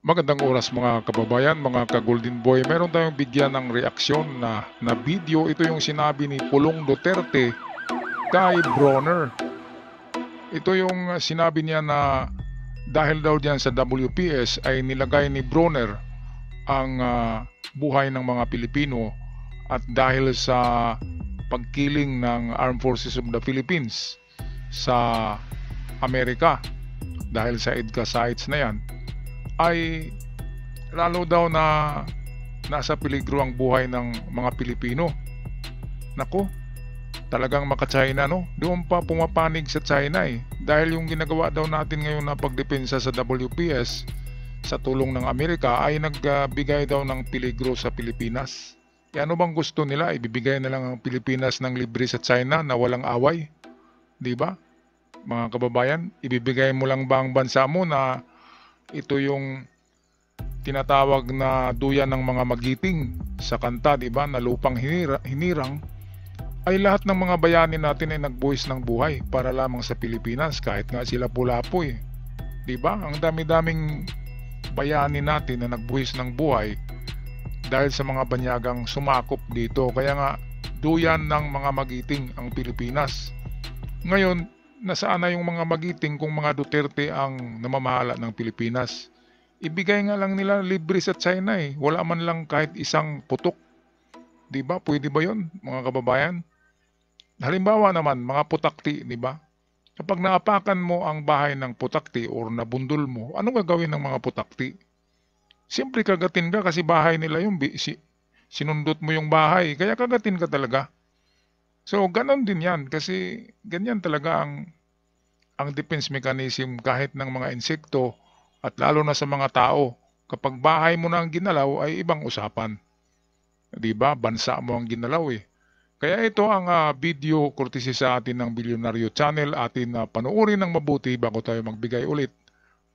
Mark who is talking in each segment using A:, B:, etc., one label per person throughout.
A: Magandang oras mga kababayan, mga ka-Golden Boy. Meron tayong bigyan ng reaksyon na video. Ito yung sinabi ni Pulong Duterte kay Bronner. Ito yung sinabi niya na dahil daw diyan sa WPS ay nilagay ni Bronner ang buhay ng mga Pilipino at dahil sa pagkiling ng Armed Forces of the Philippines sa Amerika dahil sa EDCA sites na yan ay lalo daw na nasa peligro ang buhay ng mga Pilipino. Nako, talagang maka-China no? Doon pa pumapanig sa China dahil yung ginagawa daw natin ngayon na pagdepensa sa WPS sa tulong ng Amerika ay nagbigay daw ng peligro sa Pilipinas. Ano bang gusto nila? Ibibigay na lang ang Pilipinas ng libre sa China na walang away? Di ba? Mga kababayan, ibibigay mo lang ba ang bansa mo na ito yung tinatawag na duyan ng mga magiting sa kanta, di ba, na lupang hinirang, ay lahat ng mga bayani natin ay nagbuhis ng buhay para lamang sa Pilipinas kahit nga sila pulapo di ba? Ang dami-daming bayani natin na nagbuhis ng buhay dahil sa mga banyagang sumakop dito. Kaya nga duyan ng mga magiting ang Pilipinas. Ngayon, nasaan na yung mga magiting kung mga Duterte ang namamahala ng Pilipinas? Ibigay nga lang nila libre sa China Wala man lang kahit isang putok. Di ba? Pwede ba yun, mga kababayan? Halimbawa naman, mga putakti, di ba? Kapag naapakan mo ang bahay ng putakti or nabundol mo, ano gagawin ng mga putakti? Siyempre kagatin ka kasi bahay nila yung sinundot mo yung bahay, kaya kagatin ka talaga. So, ganon din yan kasi ganyan talaga ang defense mechanism kahit ng mga insekto at lalo na sa mga tao. Kapag bahay mo na ang ginalaw ay ibang usapan. Diba? Bansa mo ang ginalaw Kaya ito ang video courtesy sa atin ng Bilyonaryo Channel. Atin panoorin ng mabuti bago tayo magbigay ulit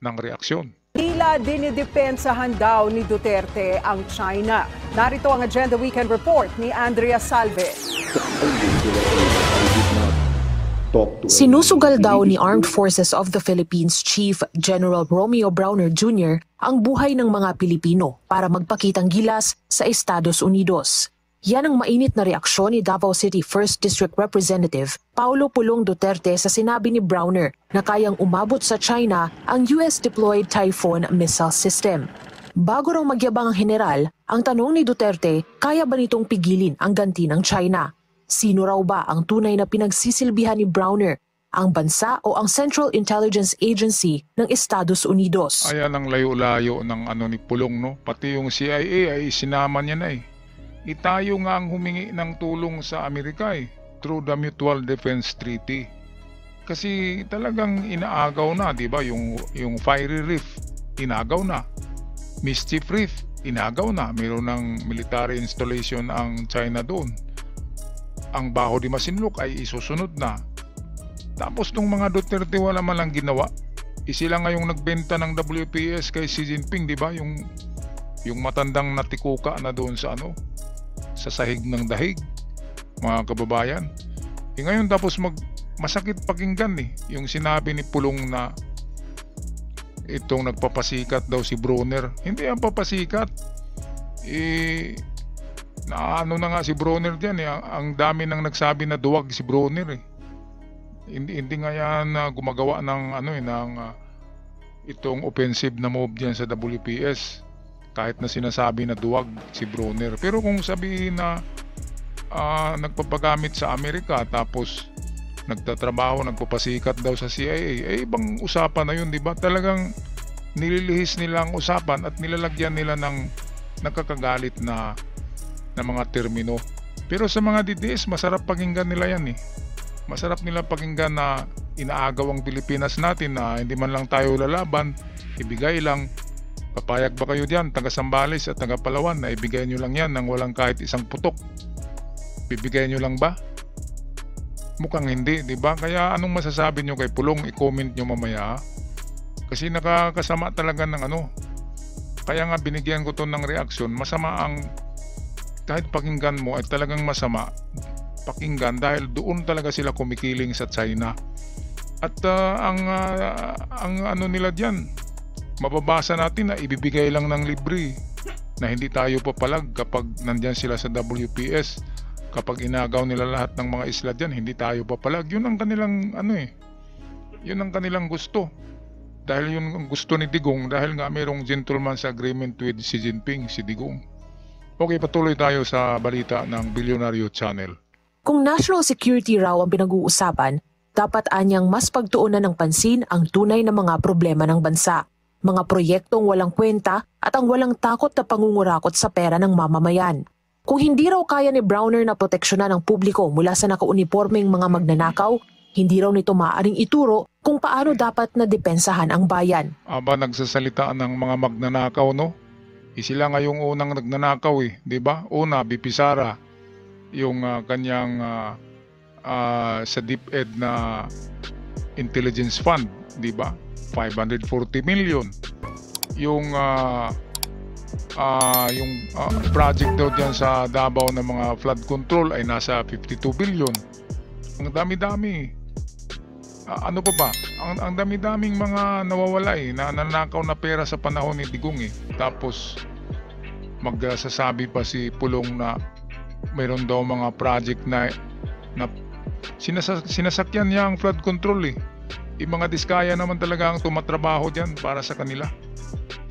A: ng reaksyon.
B: Tila dinidepensahan daw ni Duterte ang China. Narito ang Agenda Weekend Report ni Andrea Salve.
C: Sinusugal daw ni Armed Forces of the Philippines Chief General Romeo Browner Jr. ang buhay ng mga Pilipino para magpakitang gilas sa Estados Unidos. Yan ang mainit na reaksyon ni Davao City 1st District Representative Paulo Pulong Duterte sa sinabi ni Browner na kayang umabot sa China ang US-deployed Typhoon missile system. Bago raw magyabang ang general, ang tanong ni Duterte, kaya ba nitong pigilin ang ganti ng China? Sino raw ba ang tunay na pinagsisilbihan ni Browner, ang bansa o ang Central Intelligence Agency ng Estados Unidos?
A: Ayan ang layo-layo ng ni Pulong no. Pati yung CIA ay sinama niya na Tayo nga ang humingi ng tulong sa Amerika through the Mutual Defense Treaty. Kasi talagang inaagaw na, di ba? Yung Fiery Reef, inagaw na. Mischief Reef, inagaw na. Mayroon ng military installation ang China doon. Ang Baho de Masinloc ay isusunod na. Tapos nung mga Duterte wala man lang ginawa. Sila ngayong nagbenta ng WPS kay Xi Jinping, di ba? Yung matandang natikuka na doon sa sa sahig ng dahig, mga kababayan. Ngayon tapos masakit pakinggan yung sinabi ni Pulong na itong nagpapasikat daw si Bronner. Hindi ang papasikat. Na nga si Bronner dyan ang dami nang nagsabi na duwag si Bronner Hindi nga yan gumagawa ng itong offensive na move dyan sa WPS kahit na sinasabi na duwag si Bronner. Pero kung sabihin na nagpapagamit sa Amerika tapos nagtatrabaho, nagpapasikat daw sa CIA, ibang usapan na yun, di ba? Talagang nililihis nila ang usapan at nilalagyan nila ng nakakagalit na mga termino. Pero sa mga DDS, masarap pakinggan nila yan Masarap nila pakinggan na inaagaw ang Pilipinas natin na hindi man lang tayo lalaban, ibigay lang. Papayag ba kayo diyan, taga Sambales at taga Palawan, na ibigay nyo lang yan nang walang kahit isang putok? Bibigay nyo lang ba? Mukhang hindi, di ba? Kaya anong masasabi nyo kay Pulong? I-comment nyo mamaya Kasi nakakasama talaga ng Kaya nga binigyan ko to ng reaksyon. Masama ang kahit pakinggan mo ay talagang masama pakinggan dahil doon talaga sila kumikiling sa China. At ang nila diyan, mababasa natin na ibibigay lang ng libre, na hindi tayo papalag kapag nandyan sila sa WPS. Kapag inagaw nila lahat ng mga isla dyan, hindi tayo papalag. Yun ang kanilang yun ang kanilang gusto. Dahil yun ang gusto ni Digong, dahil nga mayroong gentleman's agreement with Xi Jinping, si Digong. Okay, patuloy tayo sa balita ng Bilyonaryo Channel.
C: Kung national security raw ang pinag-uusapan, dapat anyang mas pagtuunan ng pansin ang tunay na mga problema ng bansa, mga proyektong walang kwenta at ang walang takot na pangungurakot sa pera ng mamamayan. Kung hindi raw kaya ni Browner na proteksyonan ang publiko mula sa nakaunipormeng mga magnanakaw, hindi raw nito maaaring ituro kung paano dapat na depensahan ang bayan.
A: Aba, nagsasalita ng mga magnanakaw, no? Sila nga yung unang nagnanakaw di ba? Una, BP Sara, yung kanyang sa DepEd na Intelligence Fund, di ba? 540 million. Yung project daw diyan sa Davao ng mga flood control ay nasa 52 billion. Ang dami-dami. Ano pa ba? Ang dami-daming mga nawawala na nanakaw na pera sa panahon ni Digong Tapos magsasabi pa si Pulong na mayroon daw mga project na sinasakyan niya ang flood control Yung mga diskaya naman talaga ang tumatrabaho dyan para sa kanila.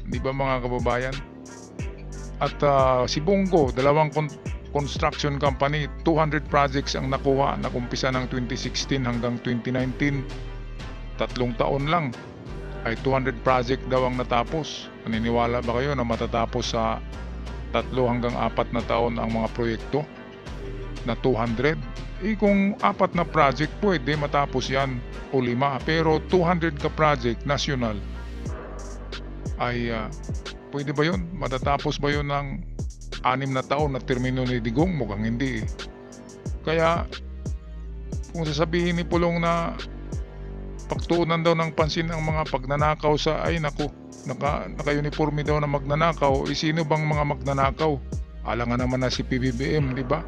A: Di ba mga kababayan? At si Bongo, dalawang construction company, 200 projects ang nakuha, nakumpisa ng 2016 hanggang 2019. 3 taon lang ay 200 project daw ang natapos. Naniniwala ba kayo na matatapos sa 3 hanggang 4 na taon ang mga proyekto na 200? Kung 4 na project pwede matapos yan o 5, pero 200 ka project national ay pwede ba yun? Matatapos ba yun ng 6 na taon na termino ni Digong? Mukhang hindi Kaya kung sasabihin ni Pulong na pagtuunan daw ng pansin ang mga pagnanakaw sa naka-uniforme daw na magnanakaw, sino bang mga magnanakaw? Alangan naman na si PBBM, di ba?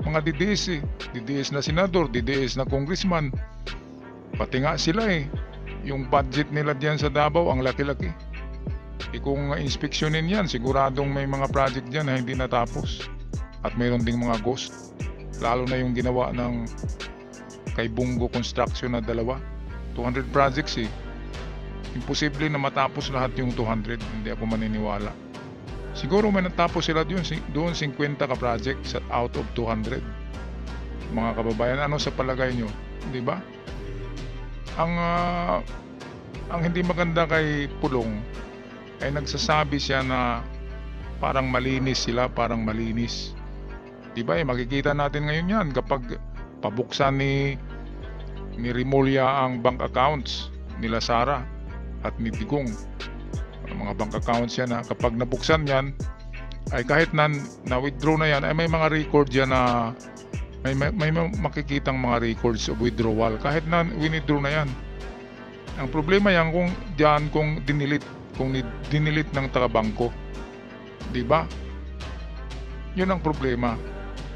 A: Mga DDS DDS na senador, DDS na congressman, pati nga sila yung budget nila diyan sa Davao ang laki-laki. Kung inspeksyonin yan, siguradong may mga project dyan na hindi natapos at mayroon ding mga ghost, lalo na yung ginawa ng kay Bungo Construction na 200 projects imposible na matapos lahat yung 200. Hindi ako maniniwala. Siguro may natapos sila doon 50 ka projects out of 200. Mga kababayan, ano sa palagay nyo? Di ba? Ang hindi maganda kay Pulong ay nagsasabi siya na parang malinis sila, parang malinis. Di ba? Makikita natin ngayon yan kapag pabuksan ni Rimulya ang bank accounts nila Sara at ni Digong. Mga bank accounts yan kapag nabuksan yan ay kahit na-withdraw na yan ay may mga record yan na may makikitang mga records of withdrawal kahit na withdraw na yan. Ang problema yan kung dinilit ng taga-bangko. Di ba? Yun ang problema.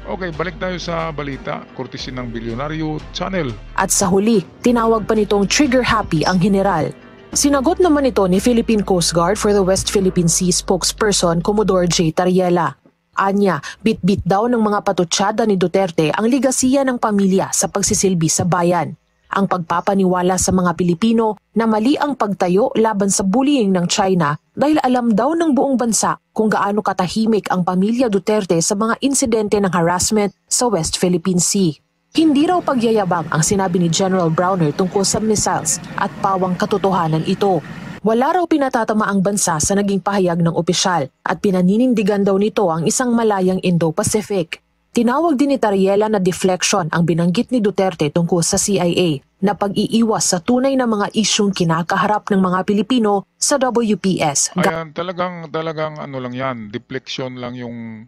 A: Okay, balik tayo sa balita, courtesy ng Bilyonaryo Channel.
C: At sa huli, tinawag pa nitong trigger-happy ang general. Sinagot naman ito ni Philippine Coast Guard for the West Philippine Sea spokesperson Commodore J. Tariela. Anya, bit-bit daw ng mga patutsada ni Duterte ang ligasiya ng pamilya sa pagsisilbi sa bayan. Ang pagpapaniwala sa mga Pilipino na mali ang pagtayo laban sa bullying ng China dahil alam daw ng buong bansa kung gaano katahimik ang pamilya Duterte sa mga insidente ng harassment sa West Philippine Sea. Hindi raw pagyayabang ang sinabi ni General Browner tungkol sa missiles at pawang katotohanan ito. Wala raw pinatatama ang bansa sa naging pahayag ng opisyal at pinaninindigan daw nito ang isang malayang Indo-Pacific. Tinawag din ni Tariela na deflection ang binanggit ni Duterte tungkol sa CIA na pag-iiwas sa tunay na mga isyung kinakaharap ng mga Pilipino sa WPS.
A: Ayan, talagang ano lang yan, deflection lang yung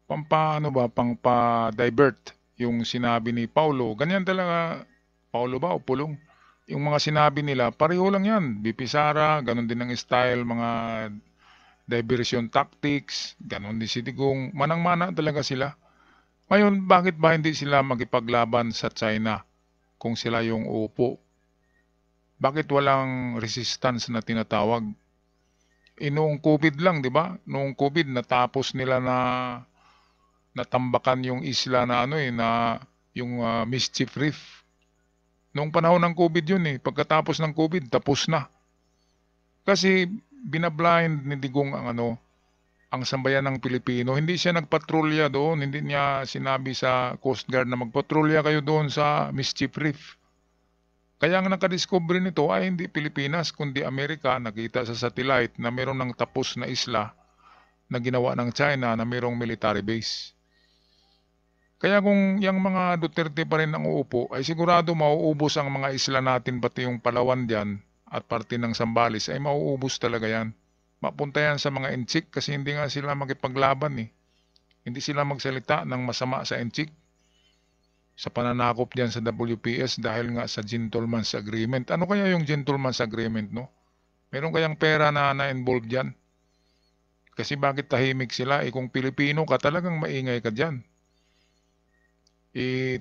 A: pampa-divert yung sinabi ni Paulo. Ganyan talaga, Paulo ba o Pulong? Yung mga sinabi nila, pareho lang yan. BP Sara, ganun din ang style, mga diversion tactics, ganun din si Digong. Manang-mana talaga sila. Ngayon, bakit ba hindi sila magipaglaban sa China kung sila yung upo? Bakit walang resistance na tinatawag? noong COVID lang, 'di ba? Noong COVID natapos nila na natambakan yung isla na na yung Mischief Reef. Noong panahon ng COVID yun Pagkatapos ng COVID, tapos na. Kasi binablind ni Digong ang sambayan ng Pilipino. Hindi siya nagpatrolya doon. Hindi niya sinabi sa Coast Guard na magpatrolya kayo doon sa Mischief Reef. Kaya ang nakadiscover nito ay hindi Pilipinas, kundi Amerika. Nakita sa satellite na meron ng tapos na isla na ginawa ng China na mayroong military base. Kaya kung yung mga Duterte pa rin ang uupo, ay sigurado mauubos ang mga isla natin, pati yung Palawan dyan at parte ng Zambales, ay mauubos talaga yan. Mapunta yan sa mga Inchik kasi hindi nga sila makipaglaban Hindi sila magsalita ng masama sa Inchik. Sa pananakop dyan sa WPS dahil nga sa Gentleman's Agreement. Ano kaya yung Gentleman's Agreement, no? Meron kayang pera na na-involve dyan? Kasi bakit tahimik sila? Kung Pilipino ka, talagang maingay ka dyan.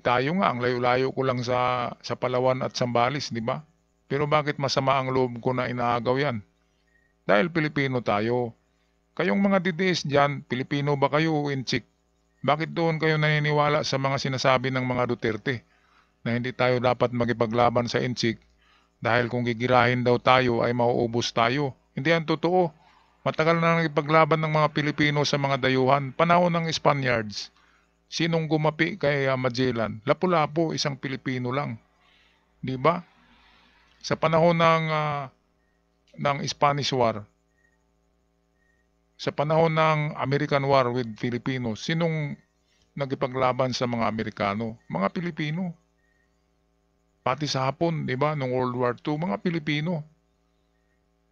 A: Tayo nga, ang layo-layo ko lang sa Palawan at Zambales, di ba? Pero bakit masama ang loob ko na inaagaw yan? Dahil Pilipino tayo. Kayong mga DDS dyan, Pilipino ba kayo o Inchik? Bakit doon kayo naniniwala sa mga sinasabi ng mga Duterte na hindi tayo dapat magipaglaban sa Inchik dahil kung gigirahin daw tayo ay mauubos tayo? Hindi yan totoo. Matagal na nagipaglaban ng mga Pilipino sa mga dayuhan. Panahon ng Spaniards. Sinong gumapi kay Magellan? Lapu-Lapu, isang Pilipino lang. Di ba? Sa panahon ng Spanish War, sa panahon ng American War with Filipinos, sinong nagipaglaban sa mga Amerikano? Mga Pilipino. Pati sa Hapon, di ba? Noong World War II, mga Pilipino.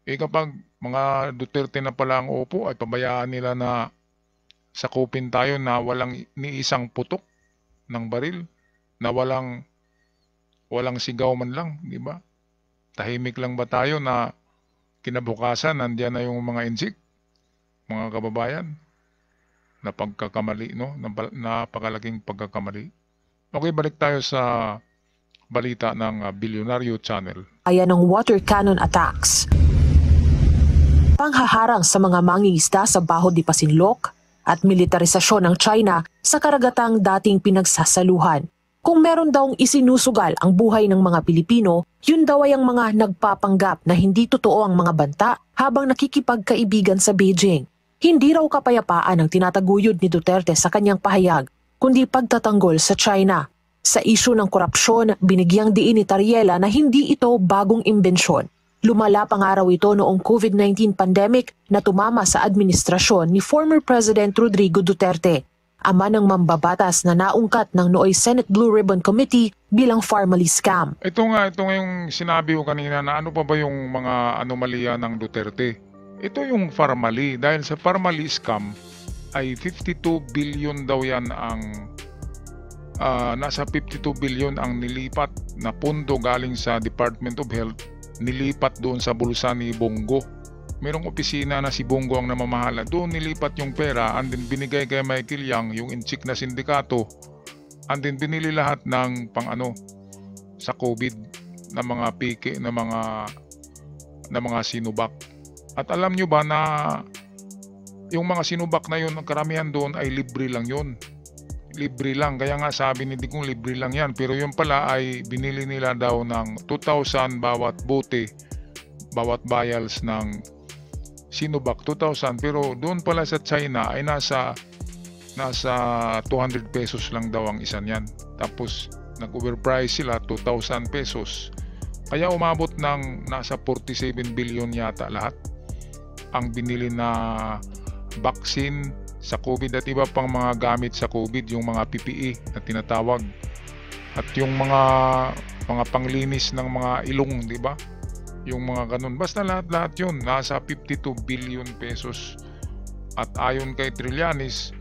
A: Kapag mga Duterte na pala ang upo, ay pabayaan nila na sakupin tayo na walang ni isang putok ng baril, na walang sigaw man lang, di ba? Tahimik lang ba tayo na kinabukasan nandiyan na yung mga Inchik, mga kababayan? Na pagkakamali, no? Napakalaking pagkakamali. Okay, balik tayo sa balita ng Bilyonaryo Channel.
C: Ayan ng water cannon attacks. Panghaharang sa mga mangingisda sa Baho de Masinloc at militarisasyon ng China sa karagatang dating pinagsasaluhan. Kung meron daw isinusugal ang buhay ng mga Pilipino, yun daw ay ang mga nagpapanggap na hindi totoo ang mga banta habang nakikipagkaibigan sa Beijing. Hindi raw kapayapaan ang tinataguyod ni Duterte sa kanyang pahayag, kundi pagtatanggol sa China. Sa isyu ng korupsyon, binigyang diin ni Tariela na hindi ito bagong imbensyon. Lumala pang araw ito noong COVID-19 pandemic na tumama sa administrasyon ni former President Rodrigo Duterte, ama ng mambabatas na naungkat ng nooy Senate Blue Ribbon Committee bilang Farmally scam.
A: Ito nga yung sinabi ko kanina na ano pa ba yung mga anomalya ng Duterte. Ito yung Farmally, dahil sa Farmally scam ay 52 billion daw yan ang nasa 52 billion ang nilipat na pondo galing sa Department of Health, nilipat doon sa bulsa ni Bongo. Merong opisina na si Bongo ang namamahala. Doon nilipat yung pera and then binigay kay Michael Yang, yung Inchik na sindikato, and then binili lahat ng sa COVID na mga pike, na mga sinubak. At alam nyo ba na yung mga sinubak na yun, ang karamihan doon ay libre lang yun. Libre lang. Kaya nga sabi ni Digong libre lang yan. Pero yung pala ay binili nila daw ng 2,000 bawat bote, bawat vials ng Sinovac, 2,000. Pero doon pala sa China ay nasa 200 pesos lang daw ang isa niyan. Tapos nag-overprice sila, 2,000 pesos. Kaya umabot ng nasa 47 billion yata lahat ang binili na vaccine sa COVID at iba pang mga gamit sa COVID, yung mga PPE na tinatawag. At yung mga panglinis ng mga ilong, di ba? Yung mga ganun. Basta lahat yun, nasa 52 billion pesos. At ayon kay Trillanes,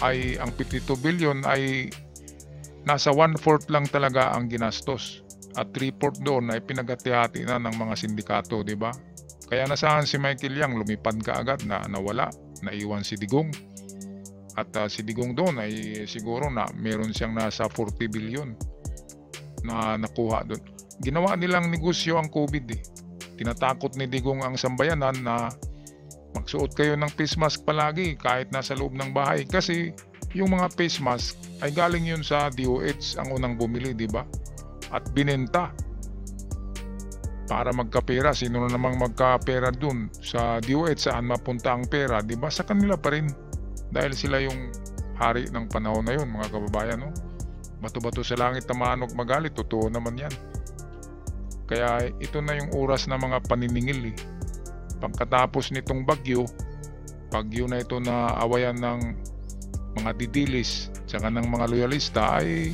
A: ay ang 52 billion ay nasa 1/4 lang talaga ang ginastos. At 3/4 doon ay pinagati-hati na ng mga sindikato, di ba? Kaya nasaan si Michael Yang, lumipad ka agad na nawala, naiwan si Digong. At si Digong doon ay siguro na meron siyang nasa 40 billion na nakuha doon. Ginawa nilang negosyo ang COVID. Tinatakot ni Digong ang sambayanan na Magsuot kayo ng face mask palagi kahit nasa loob ng bahay kasi yung mga face mask ay galing yun sa DOH ang unang bumili, di ba? At binenta para magkapera. Sino na namang magkapera dun sa DOH? Saan mapunta ang pera, di ba? Sa kanila pa rin dahil sila yung hari ng panahon na yun, mga kababayan, no? Bato-bato sa langit na manok magalit, totoo naman yan. Kaya ito na yung oras na mga paniningil, eh. Pagkatapos nitong bagyo na ito na awayan ng mga didilis tsaka ng mga loyalista, ay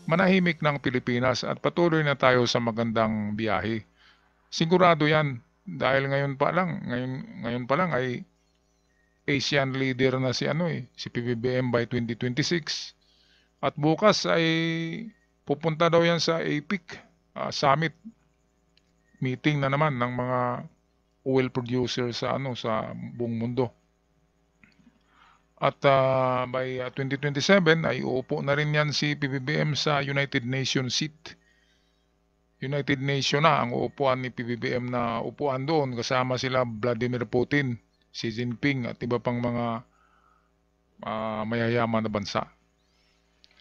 A: manahimik ng Pilipinas at patuloy na tayo sa magandang biyahe. Sigurado yan dahil ngayon pa lang ay Asian leader na si si PBBM by 2026 at bukas ay pupunta daw yan sa APEC summit meeting na naman ng mga oil producer sa sa buong mundo. At by 2027 ay uupo na rin yan si PBBM sa United Nations seat. United Nation na ang uupuan ni PBBM na upuan doon, kasama sila Vladimir Putin, Xi Jinping at iba pang mga mayayaman na bansa.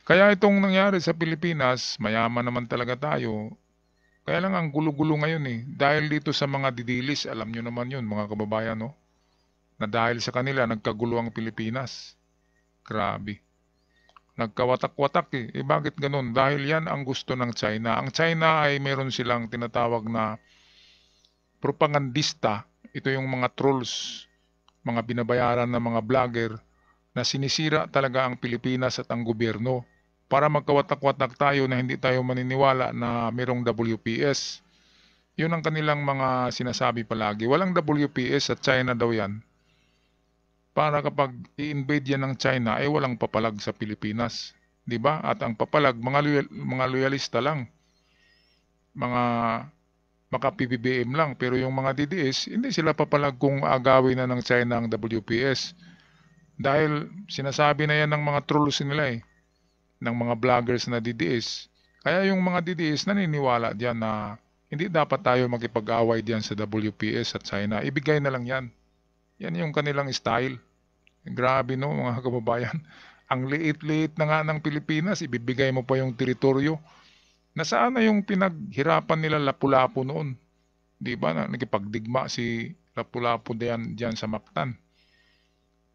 A: Kaya itong nangyari sa Pilipinas, mayaman naman talaga tayo. Kaya lang ang gulo-gulo ngayon dahil dito sa mga didilis, alam nyo naman yun mga kababayan, no? Na dahil sa kanila nagkagulo ang Pilipinas. Grabe. Nagkawatak-watak bakit ganun? Dahil yan ang gusto ng China. Ang China ay meron silang tinatawag na propagandista. Ito yung mga trolls, mga binabayaran na mga vlogger na sinisira talaga ang Pilipinas at ang gobyerno para magkawatak-watak tayo na hindi tayo maniniwala na merong WPS. Yun ang kanilang mga sinasabi palagi. Walang WPS at China daw yan. Para kapag i-invade yan ng China ay walang papalag sa Pilipinas. Diba? At ang papalag, mga loyalista lang. Mga maka-PBBM lang. Pero yung mga DDS, hindi sila papalag kung agawin na ng China ang WPS. Dahil sinasabi na yan ng mga trolls nila ng mga vloggers na DDS. Kaya yung mga DDS naniniwala diyan na hindi dapat tayo makipag-away diyan sa WPS at China. Ibigay na lang yan. Yan yung kanilang style. Grabe no mga kababayan. Ang liit-liit na nga ng Pilipinas, ibibigay mo pa yung teritoryo. Nasaan na yung pinaghirapan nila Lapu-Lapu noon? Di ba na nagipagdigma si Lapu-Lapu diyan sa Mactan?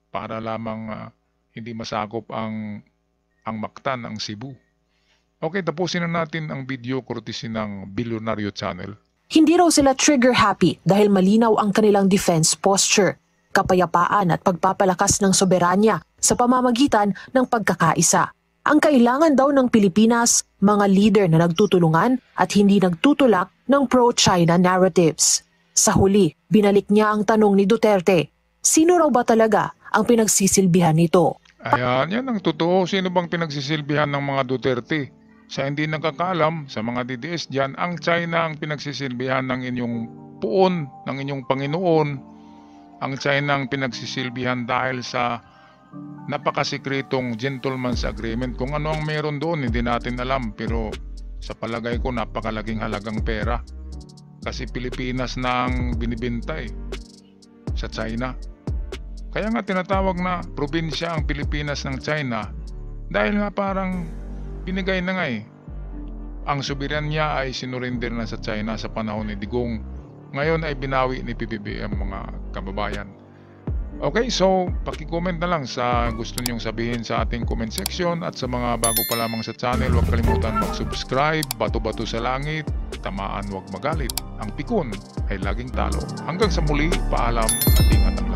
A: Para lamang hindi masakop ang Mactan, ang Cebu. Okay, tapusin na natin ang video courtesy ng Bilyonaryo Channel.
C: Hindi raw sila trigger happy dahil malinaw ang kanilang defense posture, kapayapaan at pagpapalakas ng soberanya sa pamamagitan ng pagkakaisa. Ang kailangan daw ng Pilipinas, mga leader na nagtutulungan at hindi nagtutulak ng pro-China narratives. Sa huli, binalik niya ang tanong ni Duterte, sino raw ba talaga ang pinagsisilbihan nito?
A: Ayan, yan ang totoo. Sino bang pinagsisilbihan ng mga Duterte? Sa hindi nakakaalam, sa mga DDS dyan, ang China ang pinagsisilbihan ng inyong puon, ng inyong Panginoon. Ang China ang pinagsisilbihan dahil sa napakasikretong gentleman's agreement. Kung ano ang meron doon, hindi natin alam. Pero sa palagay ko, napakalaking halagang pera. Kasi Pilipinas na ang binibintay sa China. Kaya nga tinatawag na probinsya ang Pilipinas ng China dahil nga parang binigay na nga Ang soberanya ay sinurinder na sa China sa panahon ni Digong. Ngayon ay binawi ni PBBM mga kababayan. Okay, so paki-comment na lang sa gusto niyong sabihin sa ating comment section at sa mga bago pa lamang sa channel, huwag kalimutan mag-subscribe, bato-bato sa langit, tamaan huwag magalit. Ang pikon ay laging talo. Hanggang sa muli, paalam at ingat.